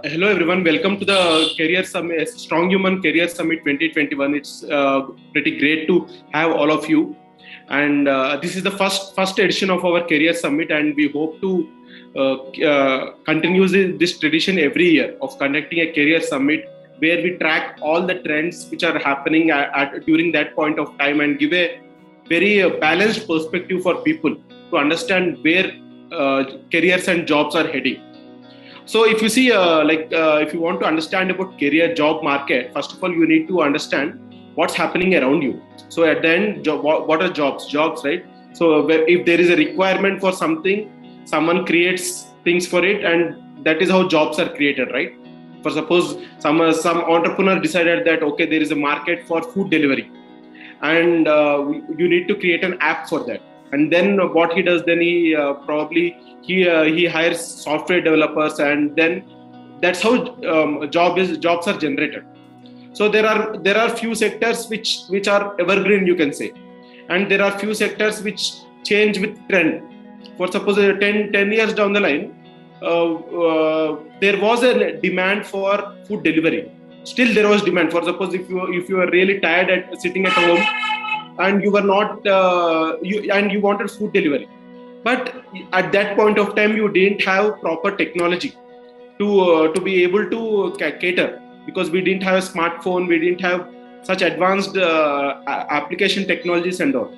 Hello everyone, welcome to the Career Summit, Strong Human Career Summit 2021. It's pretty great to have all of you, and this is the first edition of our Career Summit, and we hope to continue this tradition every year of conducting a Career Summit where we track all the trends which are happening during that point of time and give a very balanced perspective for people to understand where careers and jobs are heading. So if you see, if you want to understand about career job market, first of all, you need to understand what's happening around you. So at the end, what are jobs? Jobs, right? So if there is a requirement for something, someone creates things for it, and that is how jobs are created, right? For suppose some entrepreneur decided that okay, there is a market for food delivery, and you need to create an app for that. And then what he does, then he hires software developers, and then that's how jobs are generated. So there are few sectors which are evergreen, you can say, and there are few sectors which change with trend. For suppose 10 years down the line, there was a demand for food delivery. Still there was demand. For suppose if you are really tired at sitting at home and you were not you wanted food delivery, but at that point of time you didn't have proper technology to be able to cater, because we didn't have a smartphone, we didn't have such advanced application technologies and all,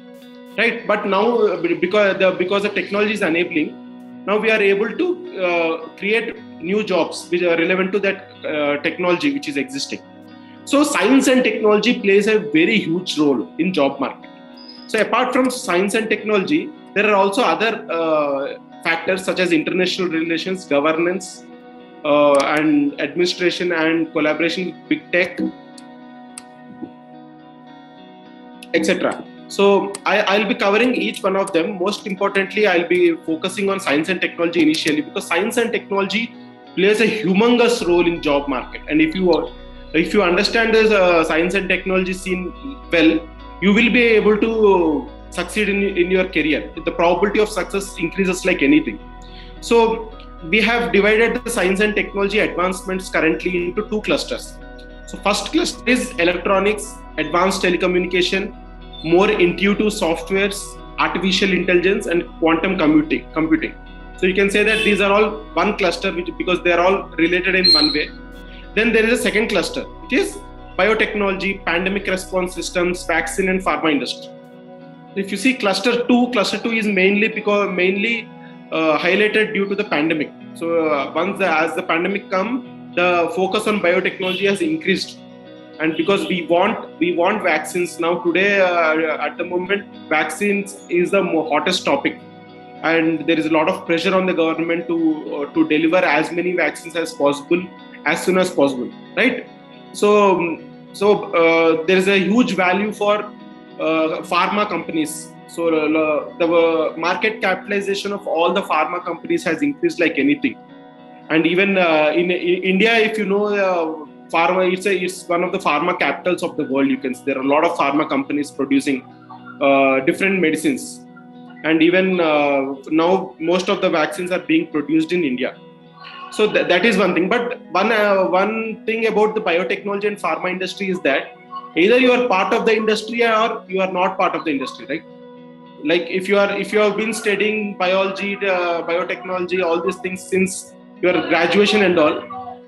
right? But now because the technology is enabling, now we are able to create new jobs which are relevant to that technology which is existing. So science and technology plays a very huge role in job market. So apart from science and technology, there are also other factors such as international relations, governance, and administration and collaboration with big tech, etc. So I'll be covering each one of them. Most importantly, I'll be focusing on science and technology initially, because science and technology plays a humongous role in job market. And if you understand this science and technology scene well, you will be able to succeed in your career. The probability of success increases like anything. So we have divided the science and technology advancements currently into two clusters. So first cluster is electronics, advanced telecommunication, more intuitive softwares, artificial intelligence, and quantum computing. So you can say that these are all one cluster, because they are all related in one way. Then there is a second cluster, which is biotechnology, pandemic response systems, vaccine, and pharma industry. If you see cluster two is mainly highlighted due to the pandemic. So as the pandemic come, the focus on biotechnology has increased, and because we want vaccines now today. At the moment, vaccines is the hottest topic, and there is a lot of pressure on the government to deliver as many vaccines as possible as soon as possible, right? So there is a huge value for pharma companies. So the market capitalization of all the pharma companies has increased like anything. And even in India, if you know, pharma, it's one of the pharma capitals of the world. You can see there are a lot of pharma companies producing different medicines, and even now most of the vaccines are being produced in India. So that is one thing. But one thing about the biotechnology and pharma industry is that either you are part of the industry or you are not part of the industry, right? Like if you have been studying biology, biotechnology, all these things since your graduation and all,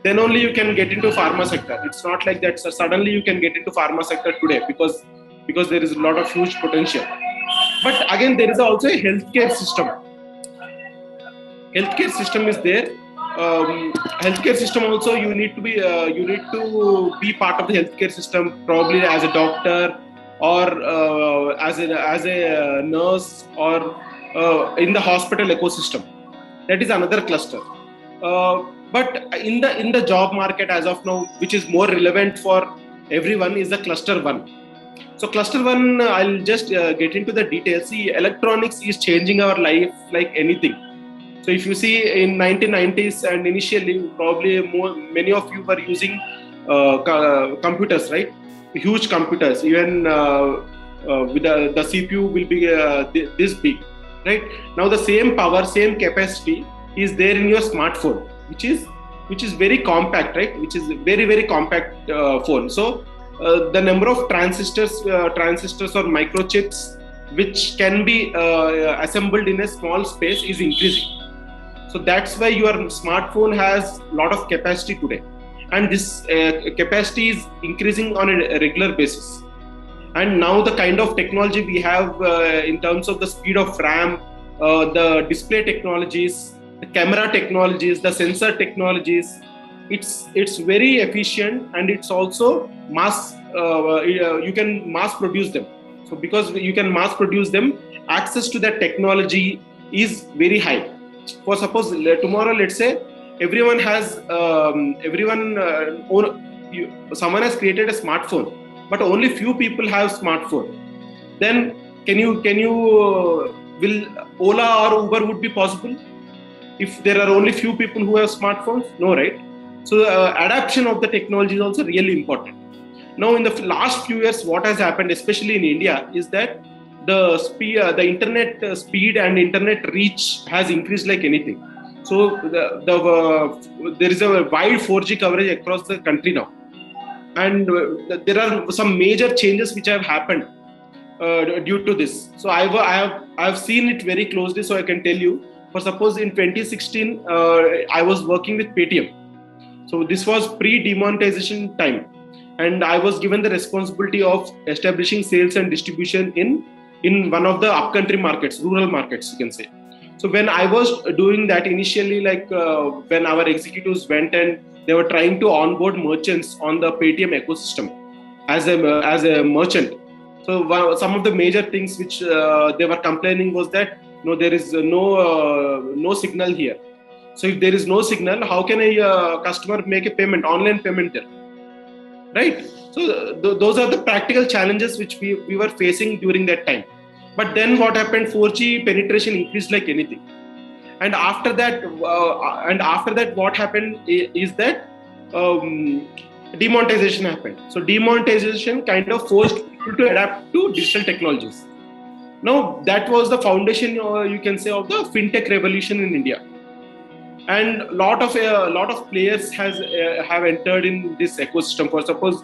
then only you can get into pharma sector. It's not like that. So suddenly you can get into pharma sector today because there is a lot of huge potential. But again, there is also a healthcare system. Healthcare system is there. Healthcare system also, you need to be part of the healthcare system, probably as a doctor or as a nurse, or in the hospital ecosystem. That is another cluster. But in the job market as of now, which is more relevant for everyone, is the cluster one. So cluster one, I'll just get into the details. See, electronics is changing our life like anything. So if you see in 1990s and initially, probably many of you were using computers, right? Huge computers, even with the CPU will be this big, right? Now the same power, same capacity is there in your smartphone, which is which is very compact, right? Which is very, very compact phone. So the number of transistors or microchips which can be assembled in a small space is increasing. So that's why your smartphone has a lot of capacity today, and this capacity is increasing on a regular basis. And now the kind of technology we have in terms of the speed of RAM, the display technologies, the camera technologies, the sensor technologies, it's very efficient, and it's also mass. You can mass produce them. So because you can mass produce them, access to that technology is very high. For suppose tomorrow, let's say everyone has someone has created a smartphone, but only few people have smartphone. Then can you will Ola or Uber would be possible if there are only few people who have smartphones? No, right? So adoption of the technology is also really important. Now, in the last few years, what has happened, especially in India, is that the speed, the internet speed and internet reach has increased like anything. So there is a wide 4G coverage across the country now, and there are some major changes which have happened due to this. So I've seen it very closely, so I can tell you. For suppose in 2016, I was working with Paytm. So this was pre-demonetization time, and I was given the responsibility of establishing sales and distribution in one of the upcountry markets, rural markets, you can say. So when I was doing that initially, like when our executives went and they were trying to onboard merchants on the Paytm ecosystem as a merchant. So some of the major things which they were complaining was that no, there is no signal here. So if there is no signal, how can a customer make a payment, online payment there, right? So those are the practical challenges which we were facing during that time. But then what happened? 4G penetration increased like anything, and after that, what happened is that demonetization happened. So demonetization kind of forced people to adapt to digital technologies. Now that was the foundation, you can say, of the fintech revolution in India, and a lot of players have entered in this ecosystem. For suppose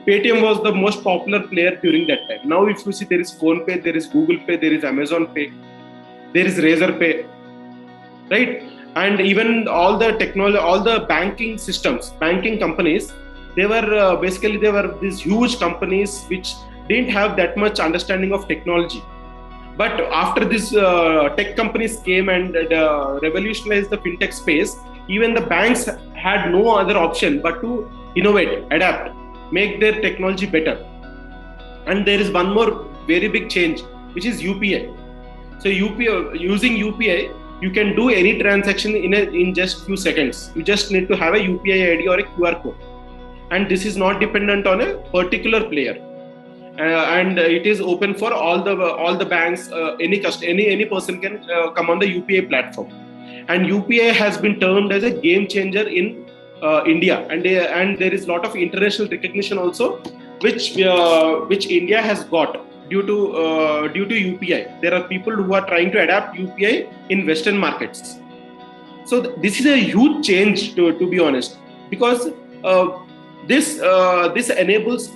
Paytm was the most popular player during that time. Now if you see, there is PhonePe, there is Google Pay, there is Amazon Pay, there is Razorpay, right? And even all the technology, all the banking systems, banking companies, they were these huge companies which didn't have that much understanding of technology. But after this tech companies came and revolutionized the fintech space, even the banks had no other option but to innovate, adapt, make their technology better. And there is one more very big change, which is UPI. So using UPI, you can do any transaction in just few seconds. You just need to have a UPI ID or a QR code, and this is not dependent on a particular player. And it is open for all the banks. Any person can come on the UPI platform, and UPI has been termed as a game changer in India, and there is a lot of international recognition also, which India has got due to UPI. There are people who are trying to adapt UPI in Western markets. So this is a huge change, to be honest, because this enables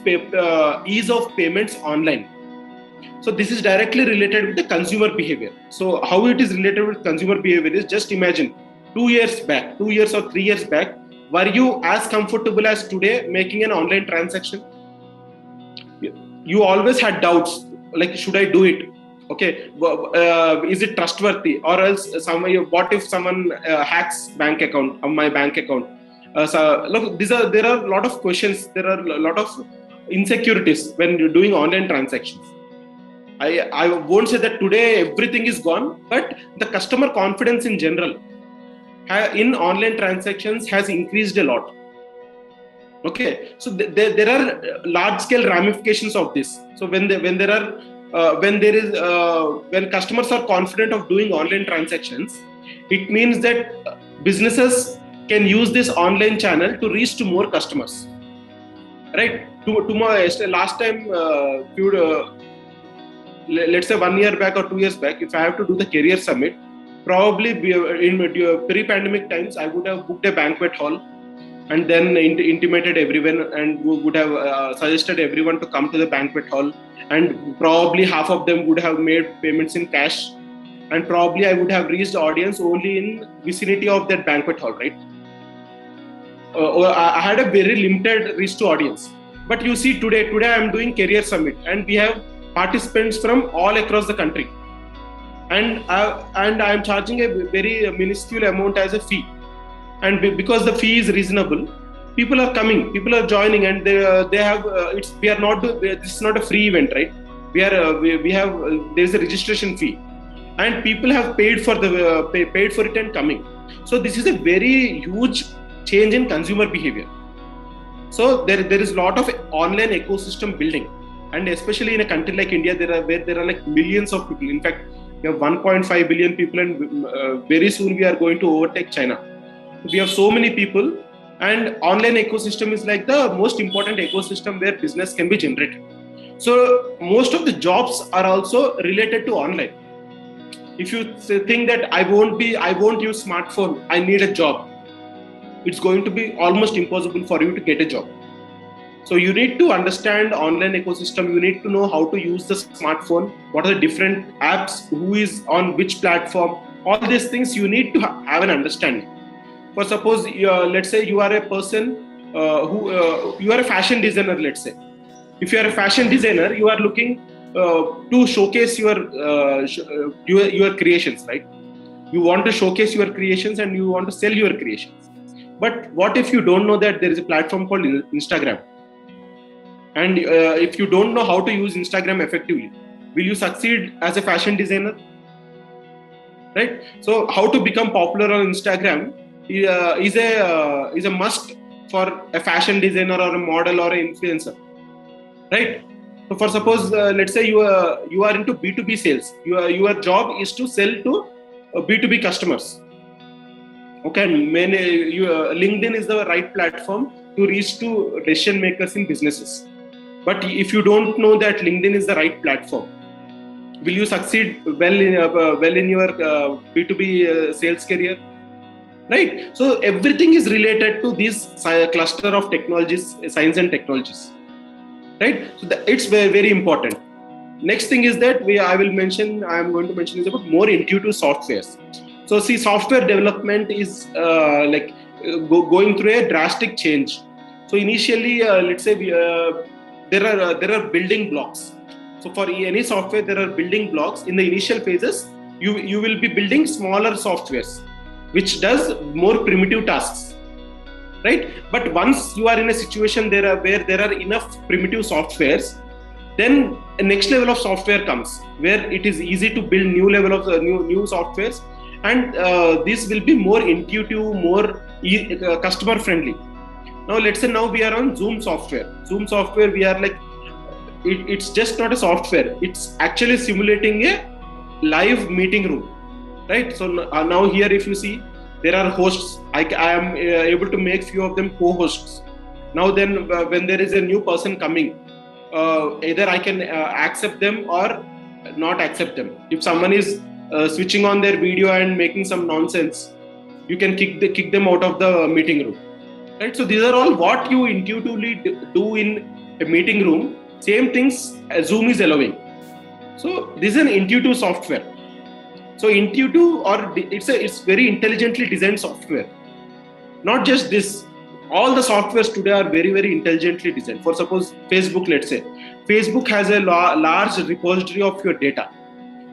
ease of payments online. So this is directly related with the consumer behavior. So how it is related with consumer behavior is, just imagine 2 years or 3 years back, were you as comfortable as today making an online transaction? You always had doubts, like, should I do it? Okay, is it trustworthy? Or else, what if someone hacks my bank account? So look, there are a lot of questions. There are a lot of insecurities when you're doing online transactions. I won't say that today everything is gone, but the customer confidence in general in online transactions has increased a lot. Okay, so there are large scale ramifications of this. So when customers are confident of doing online transactions, it means that businesses can use this online channel to reach to more customers, right? Last time, let's say 1 year back or 2 years back, if I have to do the career summit, probably in pre-pandemic times, I would have booked a banquet hall and then intimated everyone and would have suggested everyone to come to the banquet hall, and probably half of them would have made payments in cash, and probably I would have reached audience only in vicinity of that banquet hall, right? I had a very limited reach to audience. But you see today I am doing Career Summit and we have participants from all across the country, and I am charging a very minuscule amount as a fee, and because the fee is reasonable, people are coming, people are joining, and they have this is not a free event, right? We have there is a registration fee, and people have paid for it and coming. So this is a very huge change in consumer behavior. So there is a lot of online ecosystem building, and especially in a country like India, there are like millions of people. In fact, we have 1.5 billion people, and very soon we are going to overtake China. We have so many people, and online ecosystem is like the most important ecosystem where business can be generated. So most of the jobs are also related to online. If you think that I won't use smartphone, I need a job, it's going to be almost impossible for you to get a job. So you need to understand online ecosystem. You need to know how to use the smartphone, what are the different apps, who is on which platform, all these things you need to have an understanding. For suppose, let's say you are a person you are a fashion designer, let's say. If you are a fashion designer, you are looking to showcase your creations, right? You want to showcase your creations and you want to sell your creations. But what if you don't know that there is a platform called Instagram? And if you don't know how to use Instagram effectively, will you succeed as a fashion designer? Right? So how to become popular on Instagram is a must for a fashion designer or a model or an influencer. Right? So for suppose, let's say you are into B2B sales. Your job is to sell to B2B customers. Okay, LinkedIn is the right platform to reach to decision makers in businesses. But if you don't know that LinkedIn is the right platform, will you succeed well in your B2B sales career? Right. So everything is related to this cluster of technologies, science and technologies. Right. So it's very, very important. Next thing is that I am going to mention is about more intuitive softwares. So see, software development is going through a drastic change. So initially, let's say there are building blocks. So for any software, there are building blocks. In the initial phases, you will be building smaller softwares, which does more primitive tasks, right? But once you are in a situation where there are enough primitive softwares, then a next level of software comes where it is easy to build new level of new softwares, and this will be more intuitive, more customer friendly. Now let's say we are on Zoom software. Zoom software, we are like, it's just not a software. It's actually simulating a live meeting room, right? So now here, if you see, there are hosts. I am able to make few of them co-hosts. Now then, when there is a new person coming, either I can accept them or not accept them. If someone is switching on their video and making some nonsense, you can kick them out of the meeting room, right? So these are all what you intuitively do in a meeting room. Same things Zoom is allowing. So this is an intuitive software. So intuitive, or it's very intelligently designed software. Not just this, all the softwares today are very, very intelligently designed. For suppose Facebook, let's say, Facebook has a large repository of your data.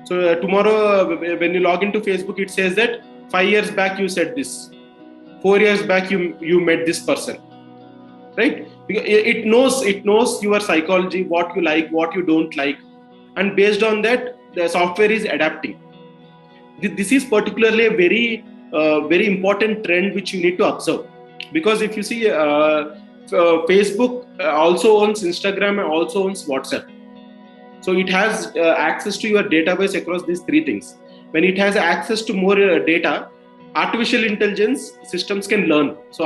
So tomorrow, when you log into Facebook, it says that 5 years back you said this, 4 years back you met this person, right? It knows your psychology, what you like, what you don't like, and based on that, the software is adapting. This is particularly a very, very important trend which you need to observe, because if you see, Facebook also owns Instagram and also owns WhatsApp. So it has access to your database across these three things. When it has access to more data, artificial intelligence systems can learn. So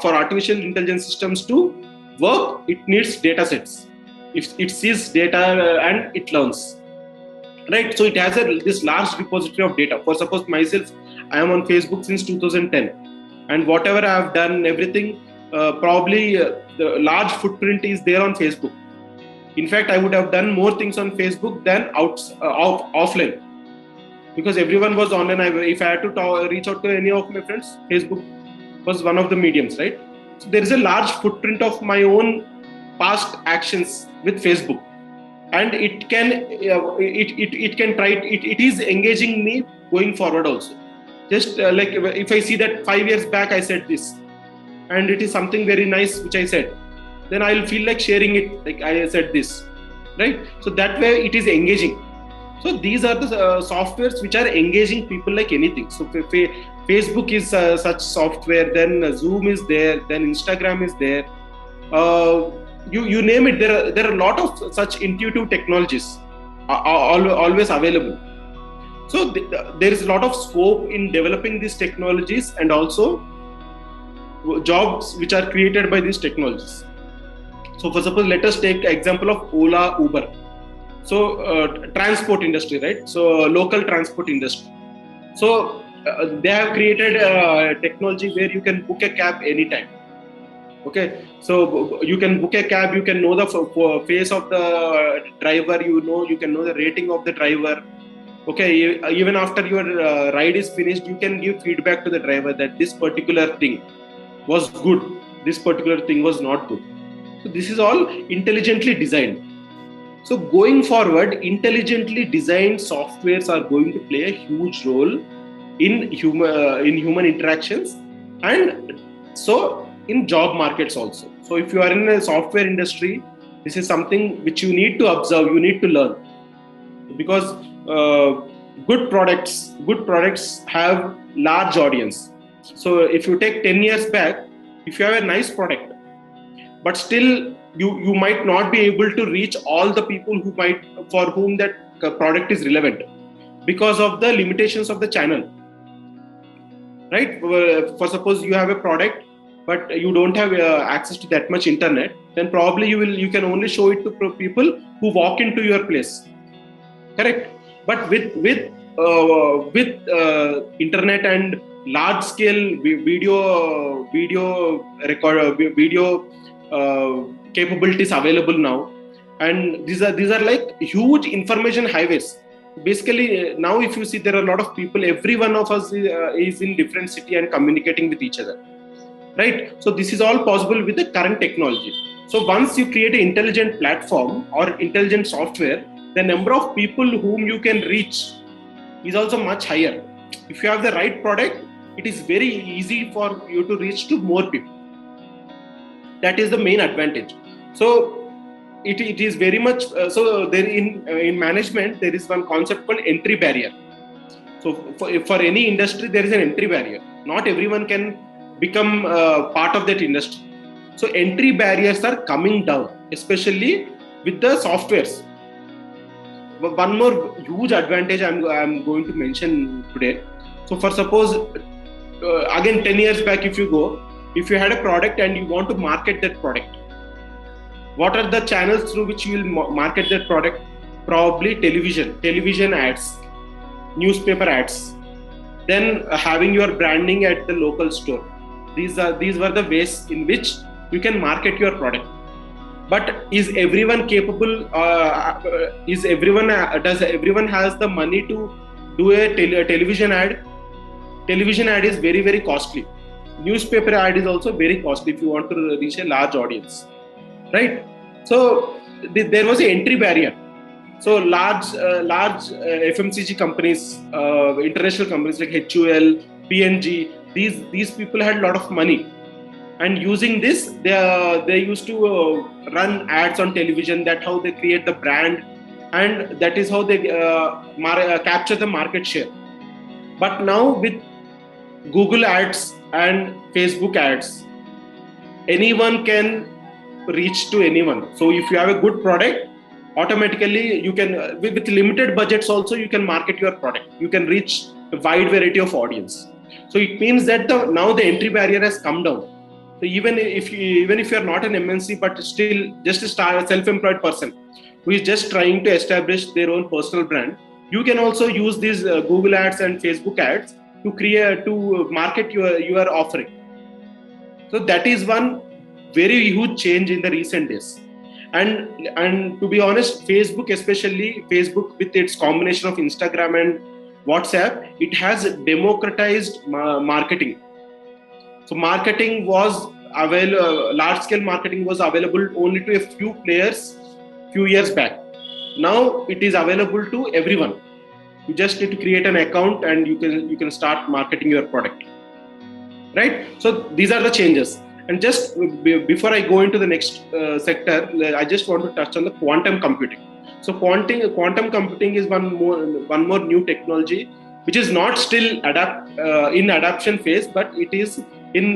for artificial intelligence systems to work, it needs data sets. If it sees data and it learns. right? So it has this large repository of data. For suppose myself, I am on Facebook since 2010, and whatever I have done, everything, probably the large footprint is there on Facebook. In fact, I would have done more things on Facebook than offline, because everyone was online. If I had to reach out to any of my friends, Facebook was one of the mediums, right? So there is a large footprint of my own past actions with Facebook, and it is engaging me going forward also. Just like if I see that 5 years back I said this, and it is something very nice which I said, then I'll feel like sharing it, like I said this, right? So that way it is engaging. So these are the softwares which are engaging people like anything. So Facebook is such software, then Zoom is there, then Instagram is there. You name it, there are a lot of such intuitive technologies always available. So there is a lot of scope in developing these technologies, and also jobs which are created by these technologies. So for suppose, let us take example of Ola, Uber. So transport industry, right? So local transport industry. So they have created technology where you can book a cab anytime. Okay, so you can book a cab, you can know the face of the driver, you can know the rating of the driver. Okay, even after your ride is finished, you can give feedback to the driver that this particular thing was good, this particular thing was not good. So this is all intelligently designed. So going forward, intelligently designed softwares are going to play a huge role in human interactions, and so in job markets also. So if you are in a software industry, this is something which you need to observe, you need to learn, because good products have large audience. So if you take 10 years back, if you have a nice product, but still you might not be able to reach all the people for whom that product is relevant, because of the limitations of the channel, right? For suppose you have a product, but you don't have access to that much internet, then probably you can only show it to people who walk into your place, correct? But with internet and large scale video capabilities available now, and these are like huge information highways. Basically, now if you see, there are a lot of people, every one of us is in different city and communicating with each other, right? So this is all possible with the current technology. So once you create an intelligent platform or intelligent software, the number of people whom you can reach is also much higher. If you have the right product, it is very easy for you to reach to more people. That is the main advantage. So it is very much so there in management, there is one concept called entry barrier. So for any industry, there is an entry barrier. Not everyone can become part of that industry. So entry barriers are coming down, especially with the softwares. One more huge advantage I'm going to mention today. So for suppose, again 10 years back, if you had a product and you want to market that product, what are the channels through which you will market that product? Probably television ads, newspaper ads, then having your branding at the local store. These were the ways in which you can market your product. But is everyone capable? Does everyone has the money to do a television ad? Television ad is very, very costly. Newspaper ad is also very costly if you want to reach a large audience, right? So there was an entry barrier. So large FMCG companies, international companies like HUL, P&G, these people had a lot of money, and using this, they used to run ads on television. That's how they create the brand, and that is how they capture the market share. But now with Google ads and Facebook ads, anyone can reach to anyone. So if you have a good product, automatically you can, with limited budgets also, you can market your product. You can reach a wide variety of audience. So it means that now the entry barrier has come down. So even if you are not an MNC, but still just a self-employed person who is just trying to establish their own personal brand, you can also use these Google ads and Facebook ads to market your offering. So that is one very huge change in the recent days. And to be honest, Facebook, especially Facebook with its combination of Instagram and WhatsApp, it has democratized marketing. So marketing was available, large scale marketing was available only to a few players few years back. Now it is available to everyone. You just need to create an account and you can start marketing your product, right? So these are the changes. And just before I go into the next sector, I just want to touch on the quantum computing. So quantum computing is one more new technology which is not still in adoption phase, but it is in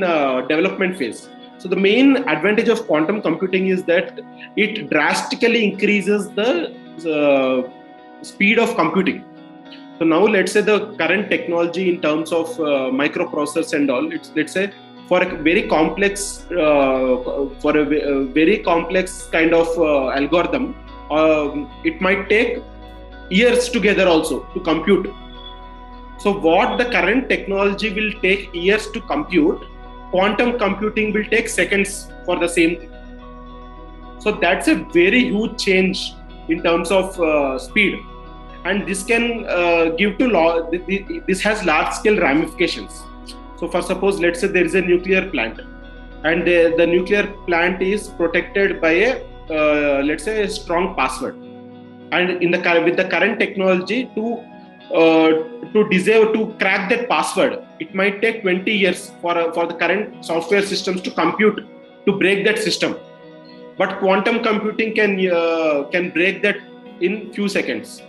development phase. So the main advantage of quantum computing is that it drastically increases the speed of computing. So now let's say the current technology in terms of microprocessors and all, let's say for a very complex kind of algorithm, it might take years together also to compute. So what the current technology will take years to compute, quantum computing will take seconds for the same thing. So that's a very huge change in terms of speed. And this can this has large scale ramifications. So for suppose, let's say there is a nuclear plant, and the nuclear plant is protected by let's say a strong password. And with the current technology to crack that password, it might take 20 years for the current software systems to compute to break that system. But quantum computing can break that in few seconds.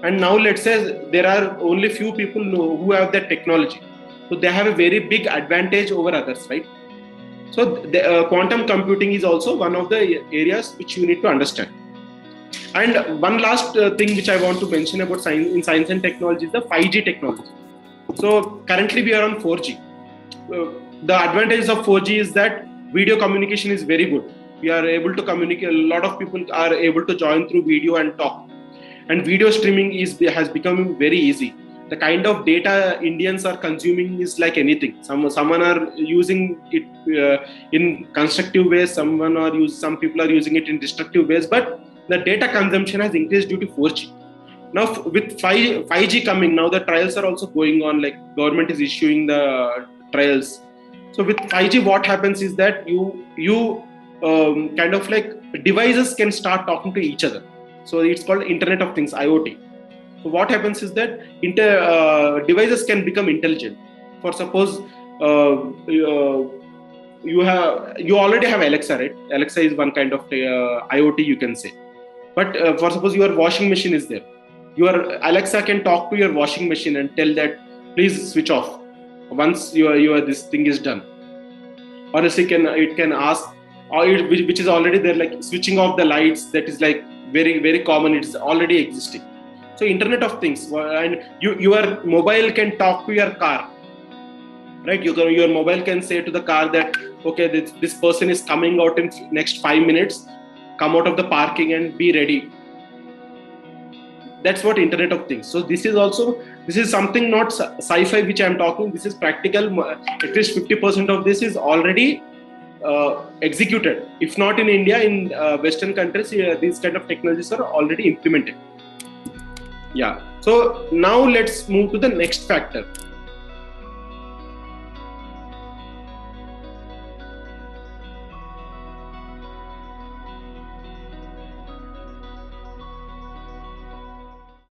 And now let's say there are only few people who have that technology. So they have a very big advantage over others, right? So quantum computing is also one of the areas which you need to understand. And one last thing which I want to mention about science and technology is the 5G technology. So currently we are on 4G. The advantage of 4G is that video communication is very good. We are able to communicate. A lot of people are able to join through video and talk. And video streaming has become very easy. The kind of data Indians are consuming is like anything. Someone are using it in constructive ways. Some people are using it in destructive ways. But the data consumption has increased due to 4G. Now with 5G coming, now the trials are also going on. Like government is issuing the trials. So with 5G, what happens is that you kind of like devices can start talking to each other. So it's called Internet of Things, IoT. So what happens is that devices can become intelligent. For suppose you already have Alexa, right? Alexa is one kind of IoT, you can say. But for suppose your washing machine is there, your Alexa can talk to your washing machine and tell that please switch off once your this thing is done. Or else it can ask, which is already there, like switching off the lights. That is like very very common. It's already existing. So Internet of Things, and your mobile can talk to your car, right? Your mobile can say to the car that okay, this person is coming out in next 5 minutes. Come out of the parking and be ready. That's what Internet of Things. So this is something not sci-fi which I'm talking. This is practical. At least 50% of this is already executed. If not in India, in Western countries, these kind of technologies are already implemented. Yeah. So now let's move to the next factor.